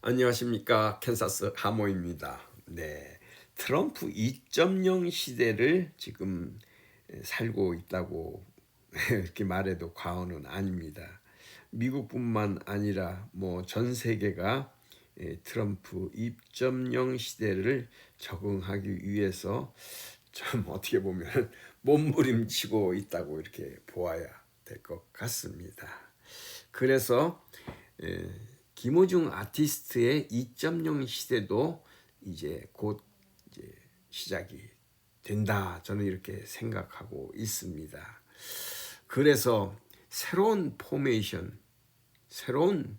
안녕하십니까. 캔사스 하모입니다. 네, 트럼프 2.0 시대를 지금 살고 있다고 이렇게 말해도 과언은 아닙니다. 미국뿐만 아니라 뭐 전 세계가 트럼프 2.0 시대를 적응하기 위해서 좀 어떻게 보면 몸부림치고 있다고 이렇게 보아야 될 것 같습니다. 그래서 김호중 아티스트의 2.0 시대도 이제 곧 이제 시작이 된다. 저는 이렇게 생각하고 있습니다. 그래서 새로운 포메이션, 새로운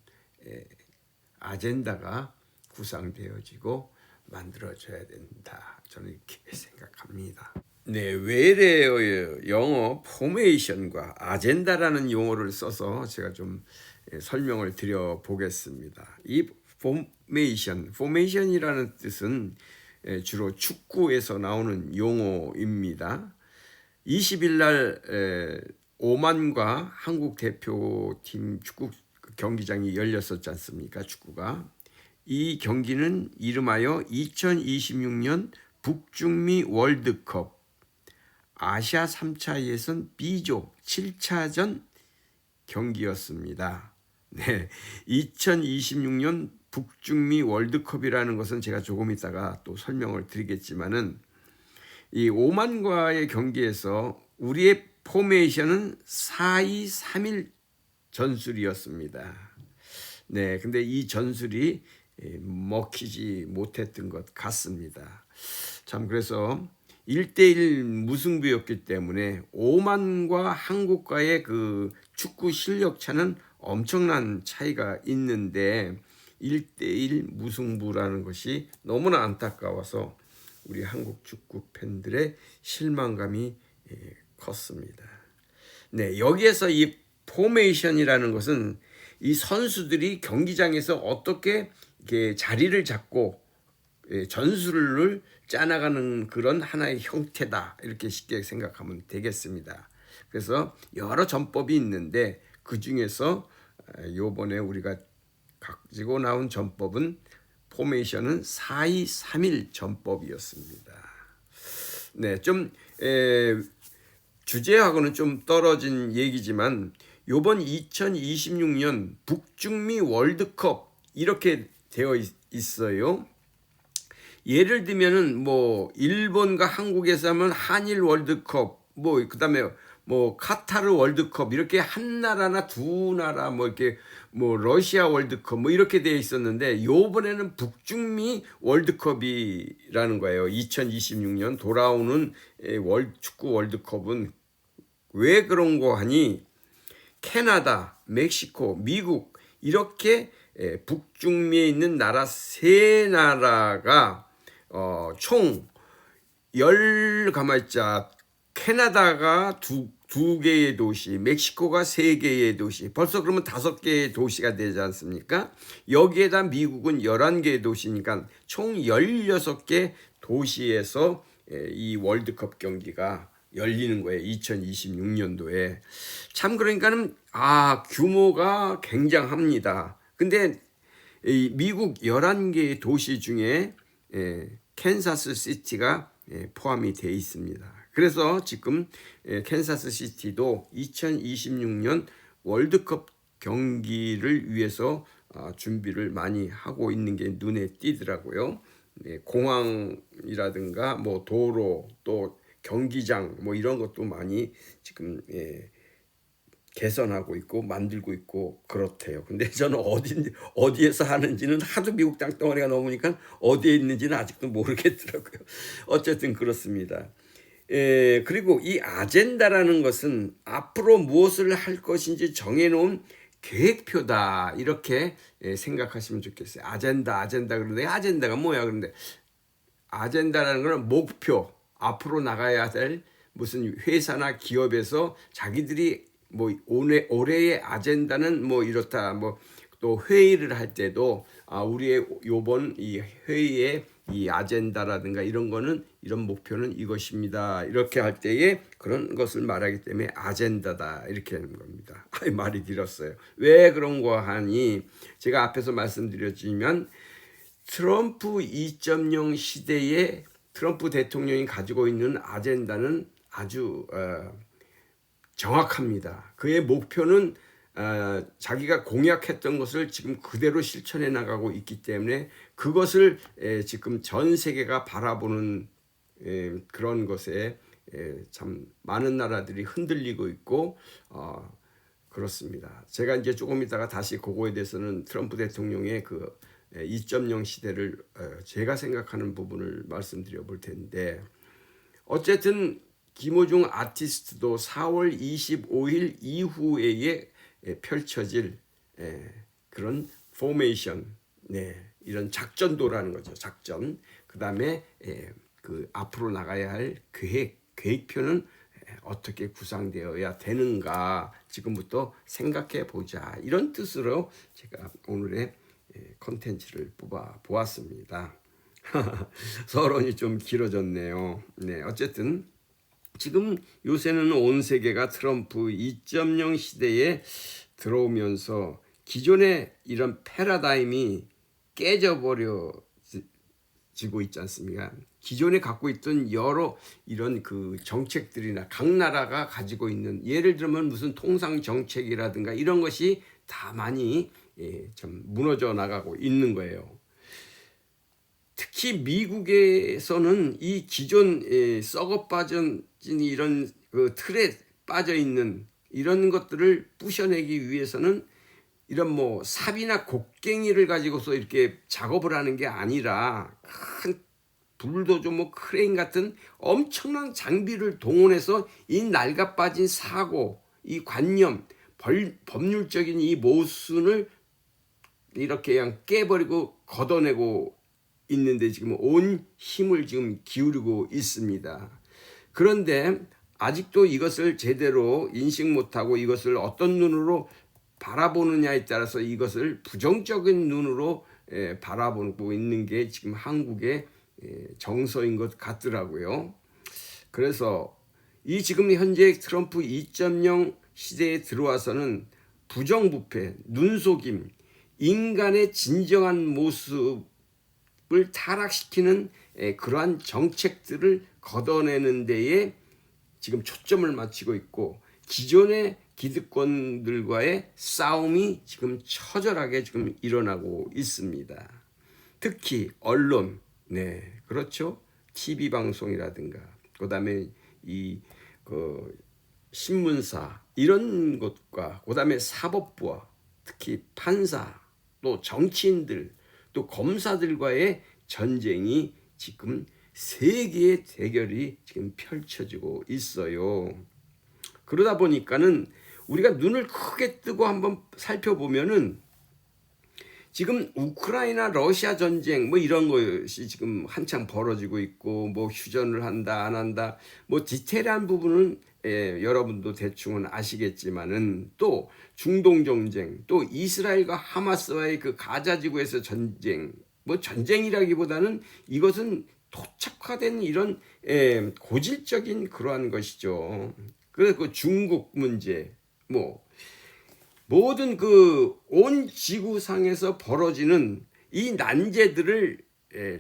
아젠다가 구상되어지고 만들어져야 된다. 저는 이렇게 생각합니다. 네, 외래어의 영어 포메이션과 아젠다라는 용어를 써서 제가 좀 설명을 드려 보겠습니다. 이 포메이션이라는 뜻은 주로 축구에서 나오는 용어입니다. 20일 날 오만과 한국 대표팀 축구 경기장이 열렸었지 않습니까? 축구가. 이 경기는 이름하여 2026년 북중미 월드컵 아시아 3차 예선 B조 7차전 경기였습니다. 네, 2026년 북중미 월드컵이라는 것은 제가 조금 있다가 또 설명을 드리겠지만은 이 오만과의 경기에서 우리의 포메이션은 4-2-3-1 전술이었습니다. 네, 근데 이 전술이 먹히지 못했던 것 같습니다. 참 그래서 1대1 무승부였기 때문에 오만과 한국과의 그 축구 실력 차는 엄청난 차이가 있는데 1대1 무승부라는 것이 너무나 안타까워서 우리 한국 축구 팬들의 실망감이 컸습니다. 네, 여기에서 이 포메이션이라는 것은 이 선수들이 경기장에서 어떻게 이렇게 자리를 잡고 전술을 짜나가는 그런 하나의 형태다. 이렇게 쉽게 생각하면 되겠습니다. 그래서 여러 전법이 있는데 그 중에서 요번에 우리가 가지고 나온 전법은 포메이션은 4-2-3-1 전법이었습니다. 네, 좀 주제하고는 좀 떨어진 얘기지만 요번 2026년 북중미 월드컵 이렇게 되어 있어요. 예를 들면은 뭐 일본과 한국에서 하면 한일 월드컵, 뭐 그다음에 뭐 카타르 월드컵 이렇게 한 나라나 두 나라 뭐 이렇게 뭐 러시아 월드컵 뭐 이렇게 되어 있었는데 요번에는 북중미 월드컵이라는 거예요. 2026년 돌아오는 축구 월드컵은 왜 그런 거 하니 캐나다, 멕시코, 미국 이렇게 북중미에 있는 나라 세 나라가 총 가만있자 캐나다가 두 개의 도시, 멕시코가 세 개의 도시, 벌써 그러면 5개의 도시가 되지 않습니까? 여기에다 미국은 11개의 도시니까 총 16개 도시에서 이 월드컵 경기가 열리는 거예요. 2026년도에. 참 그러니까는 규모가 굉장합니다. 근데 이 미국 11개의 도시 중에 캔사스 시티가 포함이 되어 있습니다. 그래서 지금 캔사스 시티도 2026년 월드컵 경기를 위해서 준비를 많이 하고 있는 게 눈에 띄더라고요. 공항이라든가 뭐 도로 또 경기장 뭐 이런 것도 많이 지금 개선하고 있고 만들고 있고 그렇대요. 근데 저는 어디에서 하는지는 하도 미국 땅덩어리가 넘으니까 어디에 있는지는 아직도 모르겠더라고요. 어쨌든 그렇습니다. 그리고 이 아젠다라는 것은 앞으로 무엇을 할 것인지 정해놓은 계획표다 이렇게 생각하시면 좋겠어요. 아젠다 그러는데 아젠다가 뭐야? 그런데 아젠다라는 것은 목표, 앞으로 나가야 될 무슨 회사나 기업에서 자기들이 뭐 올해의 아젠다는 뭐 이렇다. 뭐 또 회의를 할 때도 우리의 요번 이 회의의 이 아젠다라든가 이런 거는 이런 목표는 이것입니다. 이렇게 할 때에 그런 것을 말하기 때문에 아젠다다 이렇게 하는 겁니다. 말이 길었어요. 왜 그런 거 하니 제가 앞에서 말씀드렸지만 트럼프 2.0 시대에 트럼프 대통령이 가지고 있는 아젠다는 아주 정확합니다. 그의 목표는 자기가 공약했던 것을 지금 그대로 실천해 나가고 있기 때문에 그것을 지금 전 세계가 바라보는 그런 것에 참 많은 나라들이 흔들리고 있고 그렇습니다. 제가 이제 조금 있다가 다시 그거에 대해서는 트럼프 대통령의 그 2.0 시대를 제가 생각하는 부분을 말씀드려 볼 텐데 어쨌든 김호중 아티스트도 4월 25일 이후에 펼쳐질 그런 포메이션, 이런 작전도라는 거죠. 작전. 그 다음에 그 앞으로 나가야 할 계획표는 어떻게 구상되어야 되는가 지금부터 생각해 보자. 이런 뜻으로 제가 오늘의 컨텐츠를 뽑아 보았습니다. 서론이 좀 길어졌네요. 어쨌든 지금 요새는 온 세계가 트럼프 2.0 시대에 들어오면서 기존의 이런 패러다임이 깨져버려지고 있지 않습니까? 기존에 갖고 있던 여러 이런 그 정책들이나 각 나라가 가지고 있는 예를 들면 무슨 통상 정책이라든가 이런 것이 다 많이 좀 무너져 나가고 있는 거예요. 특히 미국에서는 이 기존 썩어 빠진 이런 그 틀에 빠져 있는 이런 것들을 부셔내기 위해서는 이런 뭐 삽이나 곡괭이를 가지고서 이렇게 작업을 하는 게 아니라 큰 불도저 뭐 크레인 같은 엄청난 장비를 동원해서 이 낡아 빠진 사고, 이 관념, 법률적인 이 모순을 이렇게 그냥 깨버리고 걷어내고 있는데 지금 온 힘을 지금 기울이고 있습니다. 그런데 아직도 이것을 제대로 인식 못하고 이것을 어떤 눈으로 바라보느냐에 따라서 이것을 부정적인 눈으로 바라보고 있는 게 지금 한국의 정서인 것 같더라고요. 그래서 이 지금 현재 트럼프 2.0 시대에 들어와서는 부정부패, 눈속임, 인간의 진정한 모습을 타락시키는 그러한 정책들을 걷어내는 데에 지금 초점을 맞추고 있고 기존의 기득권들과의 싸움이 지금 처절하게 지금 일어나고 있습니다. 특히 언론, 그렇죠. TV 방송이라든가 그다음에 그 신문사 이런 것과 그다음에 사법부와 특히 판사 또 정치인들 또 검사들과의 전쟁이 지금 세계의 대결이 지금 펼쳐지고 있어요. 그러다 보니까는 우리가 눈을 크게 뜨고 한번 살펴보면은 지금 우크라이나 러시아 전쟁 뭐 이런 것이 지금 한창 벌어지고 있고 뭐 휴전을 한다 안 한다 뭐 디테일한 부분은 여러분도 대충은 아시겠지만은 또 중동 전쟁 또 이스라엘과 하마스와의 그 가자 지구에서 전쟁 뭐 전쟁이라기보다는 이것은 토착화된 이런 고질적인 그러한 것이죠. 그래서 그 중국 문제 뭐 모든 그 온 지구상에서 벌어지는 이 난제들을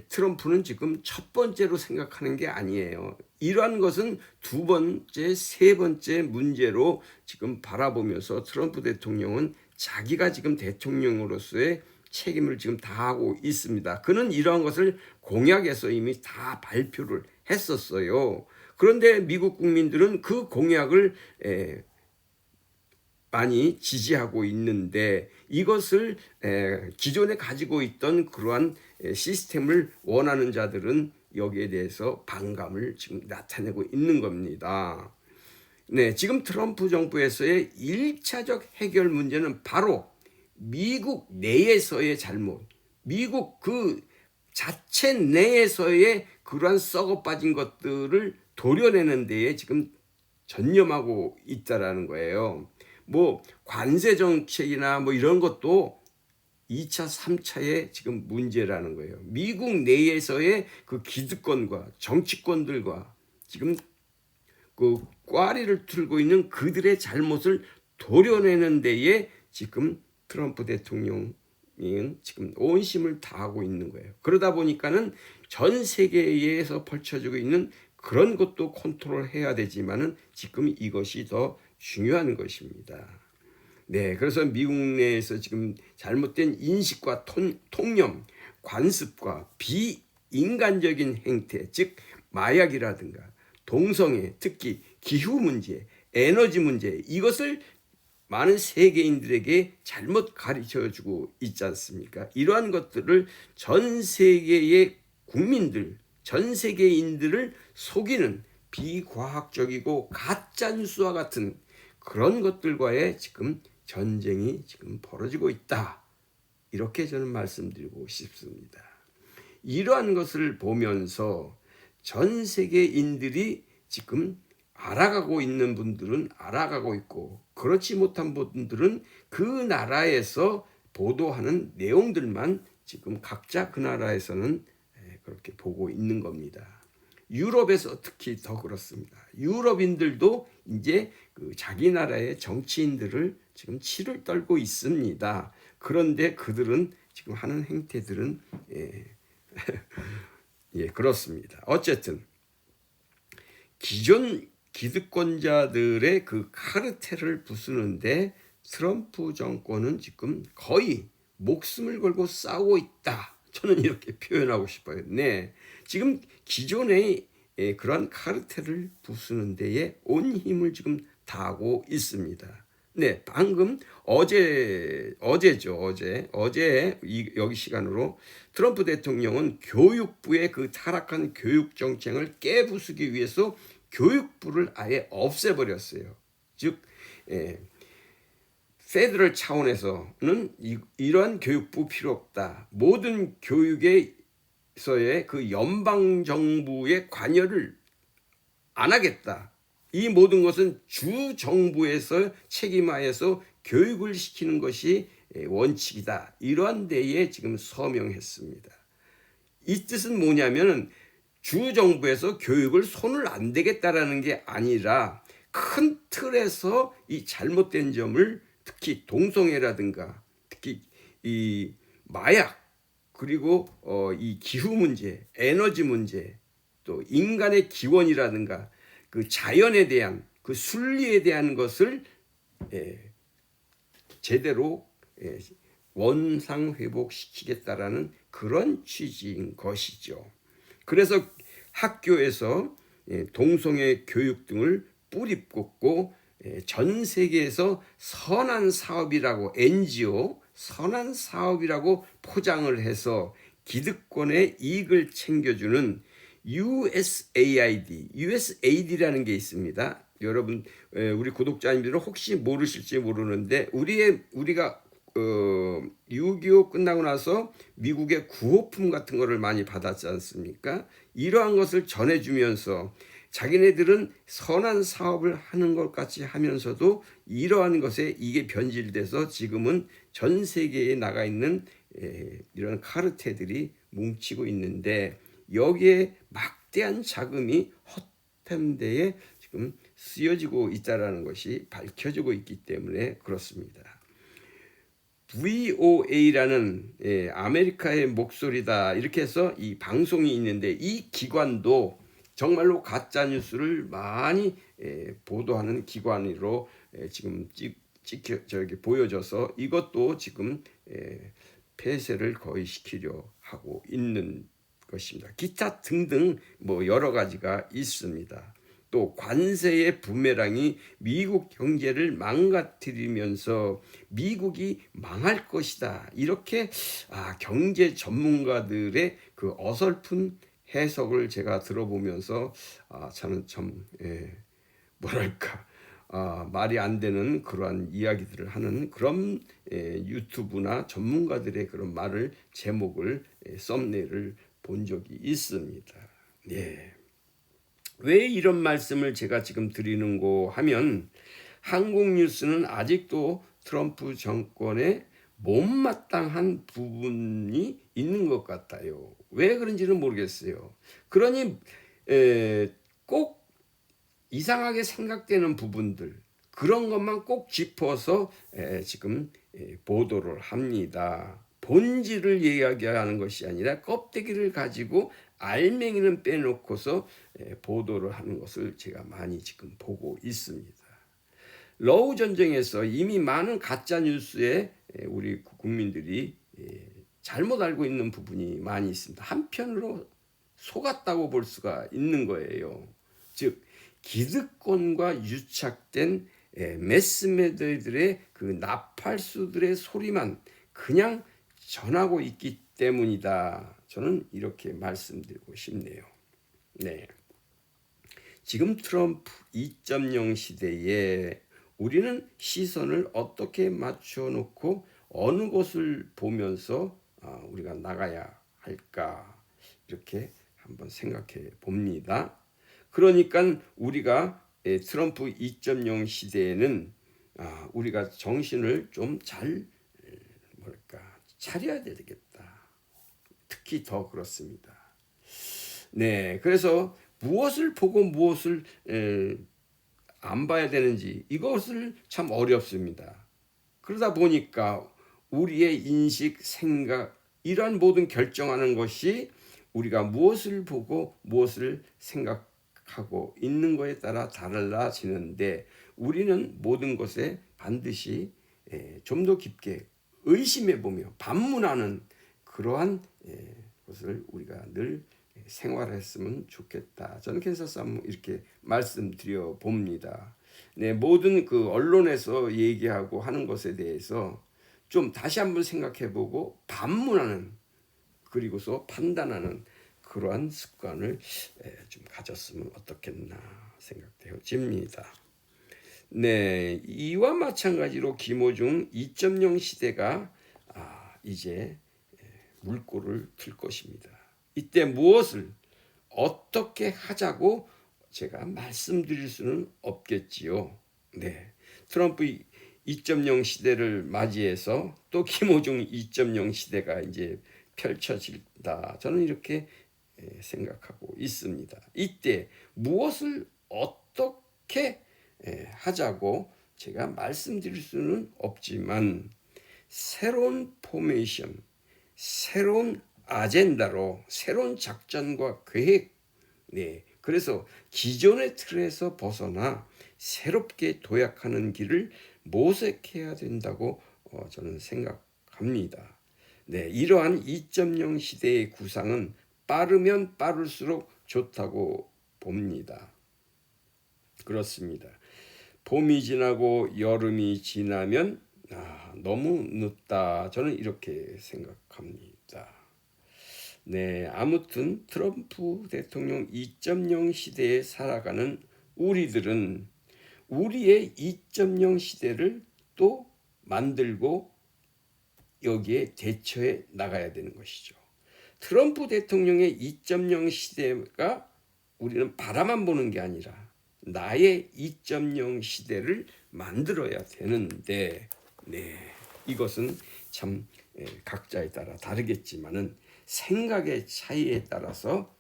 트럼프는 지금 첫 번째로 생각하는 게 아니에요. 이러한 것은 두 번째, 세 번째 문제로 지금 바라보면서 트럼프 대통령은 자기가 지금 대통령으로서의 책임을 지금 다하고 있습니다. 그는 이러한 것을 공약에서 이미 다 발표를 했었어요. 그런데 미국 국민들은 그 공약을 많이 지지하고 있는데 이것을 기존에 가지고 있던 그러한 시스템을 원하는 자들은 여기에 대해서 반감을 지금 나타내고 있는 겁니다. 지금 트럼프 정부에서의 1차적 해결 문제는 바로 미국 내에서의 잘못, 미국 그 자체 내에서의 그러한 썩어 빠진 것들을 도려내는 데에 지금 전념하고 있다라는 거예요. 뭐 관세 정책이나 뭐 이런 것도 2차, 3차의 지금 문제라는 거예요. 미국 내에서의 그 기득권과 정치권들과 지금 그 꽈리를 틀고 있는 그들의 잘못을 도려내는 데에 지금 트럼프 대통령은 지금 온 힘을 다하고 있는 거예요. 그러다 보니까는 전 세계에서 펼쳐지고 있는 그런 것도 컨트롤해야 되지만은 지금 이것이 더 중요한 것입니다. 네, 그래서 미국 내에서 지금 잘못된 인식과 통념, 관습과 비인간적인 행태, 즉 마약이라든가 동성애, 특히 기후 문제, 에너지 문제, 이것을 많은 세계인들에게 잘못 가르쳐주고 있지 않습니까? 이러한 것들을 전 세계의 국민들, 전 세계인들을 속이는 비과학적이고 가짜 뉴스와 같은 그런 것들과의 지금 전쟁이 지금 벌어지고 있다. 이렇게 저는 말씀드리고 싶습니다. 이러한 것을 보면서 전 세계인들이 지금 알아가고 있는 분들은 알아가고 있고, 그렇지 못한 분들은 그 나라에서 보도하는 내용들만 지금 각자 그 나라에서는 그렇게 보고 있는 겁니다. 유럽에서 특히 더 그렇습니다. 유럽인들도 이제 그 자기 나라의 정치인들을 지금 치를 떨고 있습니다. 그런데 그들은 지금 하는 행태들은 예, 그렇습니다. 어쨌든 기존 기득권자들의 그 카르텔을 부수는데 트럼프 정권은 지금 거의 목숨을 걸고 싸우고 있다. 저는 이렇게 표현하고 싶어요. 네, 지금 기존의 그러한 카르텔을 부수는 데에 온 힘을 지금 다하고 있습니다. 네, 방금 어제죠. 어제 여기 시간으로 트럼프 대통령은 교육부의 그 타락한 교육 정책을 깨부수기 위해서 교육부를 아예 없애버렸어요. 즉, 페더럴 차원에서는 이러한 교육부 필요 없다. 모든 교육에서의 그 연방 정부의 관여를 안 하겠다. 이 모든 것은 주 정부에서 책임하여서 교육을 시키는 것이 원칙이다. 이러한 데에 지금 서명했습니다. 이 뜻은 뭐냐면은 주 정부에서 교육을 손을 안 대겠다라는 게 아니라 큰 틀에서 이 잘못된 점을 특히 동성애라든가 특히 이 마약 그리고 이 기후 문제, 에너지 문제, 또 인간의 기원이라든가 그 자연에 대한 그 순리에 대한 것을 제대로 원상 회복시키겠다라는 그런 취지인 것이죠. 그래서 학교에서 동성애 교육 등을 뿌리 뽑고 전 세계에서 선한 사업이라고 NGO 선한 사업이라고 포장을 해서 기득권의 이익을 챙겨주는 USAID라는 게 있습니다. 여러분, 우리 구독자님들은 혹시 모르실지 모르는데 우리가 6.25 끝나고 나서 미국의 구호품 같은 거를 많이 받았지 않습니까? 이러한 것을 전해주면서 자기네들은 선한 사업을 하는 것 같이 하면서도 이러한 것에 이게 변질돼서 지금은 전 세계에 나가 있는 이런 카르텔들이 뭉치고 있는데 여기에 막대한 자금이 헛된 데에 지금 쓰여지고 있다는 것이 밝혀지고 있기 때문에 그렇습니다. VOA라는 아메리카의 목소리다 이렇게 해서 이 방송이 있는데 이 기관도 정말로 가짜 뉴스를 많이 보도하는 기관으로 지금 보여져서 이것도 지금 폐쇄를 거의 시키려 하고 있는 것입니다. 기타 등등 뭐 여러 가지가 있습니다. 또 관세의 부메랑이 미국 경제를 망가뜨리면서 미국이 망할 것이다. 이렇게 경제 전문가들의 그 어설픈 해석을 제가 들어보면서 저는 참 뭐랄까 말이 안 되는 그러한 이야기들을 하는 그런 유튜브나 전문가들의 그런 말을 제목을 썸네일을 본 적이 있습니다. 네. 왜 이런 말씀을 제가 지금 드리는고 하면 한국 뉴스는 아직도 트럼프 정권의 못마땅한 부분이 있는 것 같아요. 왜 그런지는 모르겠어요. 그러니 꼭 이상하게 생각되는 부분들 그런 것만 꼭 짚어서 지금 보도를 합니다. 본질을 이야기하는 것이 아니라 껍데기를 가지고 알맹이는 빼놓고서 보도를 하는 것을 제가 많이 지금 보고 있습니다. 러우 전쟁에서 이미 많은 가짜 뉴스에 우리 국민들이 잘못 알고 있는 부분이 많이 있습니다. 한편으로 속았다고 볼 수가 있는 거예요. 즉 기득권과 유착된 매스매들의 그 나팔수들의 소리만 그냥 전하고 있기 때문이다. 저는 이렇게 말씀드리고 싶네요. 네. 지금 트럼프 2.0 시대에 우리는 시선을 어떻게 맞춰 놓고 어느 곳을 보면서 우리가 나가야 할까 이렇게 한번 생각해 봅니다. 그러니까 우리가 트럼프 2.0 시대에는 우리가 정신을 좀 잘 차려야 되겠다. 특히 더 그렇습니다. 네, 그래서 무엇을 보고 무엇을 안 봐야 되는지 이것을 참 어렵습니다. 그러다 보니까 우리의 인식, 생각 이러한 모든 결정하는 것이 우리가 무엇을 보고 무엇을 생각하고 있는 것에 따라 달라지는데 우리는 모든 것에 반드시 좀 더 깊게 의심해 보며 반문하는 그러한 것을 우리가 늘 생활했으면 좋겠다. 저는 캔서스 한번 이렇게 말씀드려 봅니다. 네, 모든 그 언론에서 얘기하고 하는 것에 대해서 좀 다시 한번 생각해보고 반문하는 그리고서 판단하는 그러한 습관을 좀 가졌으면 어떻겠나 생각되어집니다. 네, 이와 마찬가지로 김호중 2.0 시대가 이제 물꼬를 틀 것입니다. 이때 무엇을 어떻게 하자고 제가 말씀드릴 수는 없겠지요. 네, 트럼프 2.0 시대를 맞이해서 또 김호중 2.0 시대가 이제 펼쳐진다. 저는 이렇게 생각하고 있습니다. 이때 무엇을 어떻게 하자고 제가 말씀드릴 수는 없지만 새로운 포메이션, 새로운 아젠다로 새로운 작전과 계획, 네, 그래서 기존의 틀에서 벗어나 새롭게 도약하는 길을 모색해야 된다고 저는 생각합니다. 네, 이러한 2.0 시대의 구상은 빠르면 빠를수록 좋다고 봅니다. 그렇습니다. 봄이 지나고 여름이 지나면 너무 늦다. 저는 이렇게 생각합니다. 네, 아무튼 트럼프 대통령 2.0 시대에 살아가는 우리들은 우리의 2.0 시대를 또 만들고 여기에 대처해 나가야 되는 것이죠. 트럼프 대통령의 2.0 시대가 우리는 바라만 보는 게 아니라 나의 2.0 시대를 만들어야 되는데, 네, 이것은 참 각자에 따라 다르겠지만은 생각의 차이에 따라서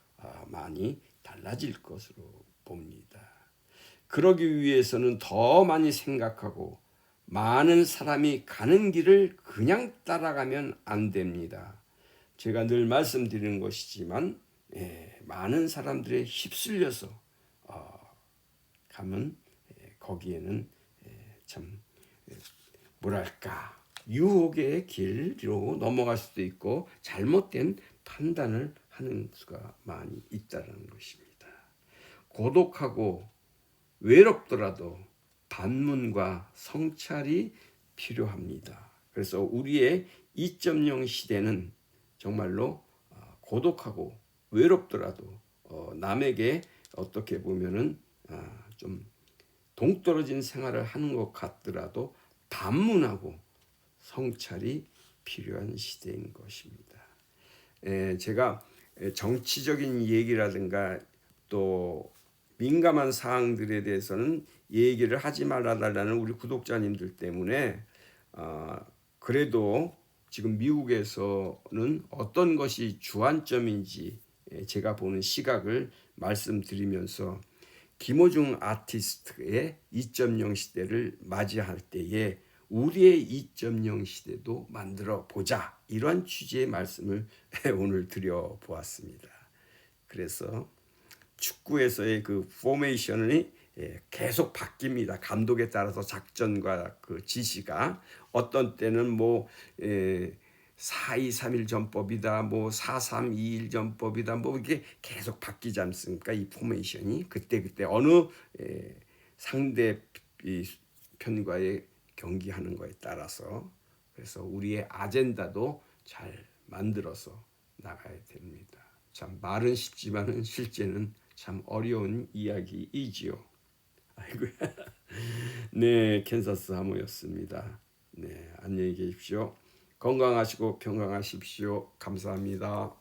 많이 달라질 것으로 봅니다. 그러기 위해서는 더 많이 생각하고 많은 사람이 가는 길을 그냥 따라가면 안 됩니다. 제가 늘 말씀드리는 것이지만 많은 사람들의 휩쓸려서 가면 거기에는 참 뭐랄까 유혹의 길로 넘어갈 수도 있고 잘못된 판단을 하는 수가 많이 있다는 것입니다. 고독하고 외롭더라도 반문과 성찰이 필요합니다. 그래서 우리의 2.0 시대는 정말로 고독하고 외롭더라도 남에게 어떻게 보면은 좀 동떨어진 생활을 하는 것 같더라도 반문하고 성찰이 필요한 시대인 것입니다. 제가 정치적인 얘기라든가 또 민감한 사항들에 대해서는 얘기를 하지 말아달라는 우리 구독자님들 때문에 그래도 지금 미국에서는 어떤 것이 주안점인지 제가 보는 시각을 말씀드리면서 김호중 아티스트의 2.0 시대를 맞이할 때에 우리의 2.0 시대도 만들어 보자, 이런 취지의 말씀을 오늘 드려 보았습니다. 그래서 축구에서의 그 포메이션이 계속 바뀝니다. 감독에 따라서 작전과 그 지시가 어떤 때는 뭐 4-2-3-1 전법이다, 뭐 4-3-2-1 전법이다, 뭐 이게 계속 바뀌지 않습니까? 이 포메이션이 그때 어느 상대 편과의 경기하는 거에 따라서. 그래서 우리의 아젠다도 잘 만들어서 나가야 됩니다. 참 말은 쉽지만은 실제는 참 어려운 이야기이지요. 아이고야. 네, 캔사스 하모였습니다. 네, 안녕히 계십시오. 건강하시고 평강하십시오. 감사합니다.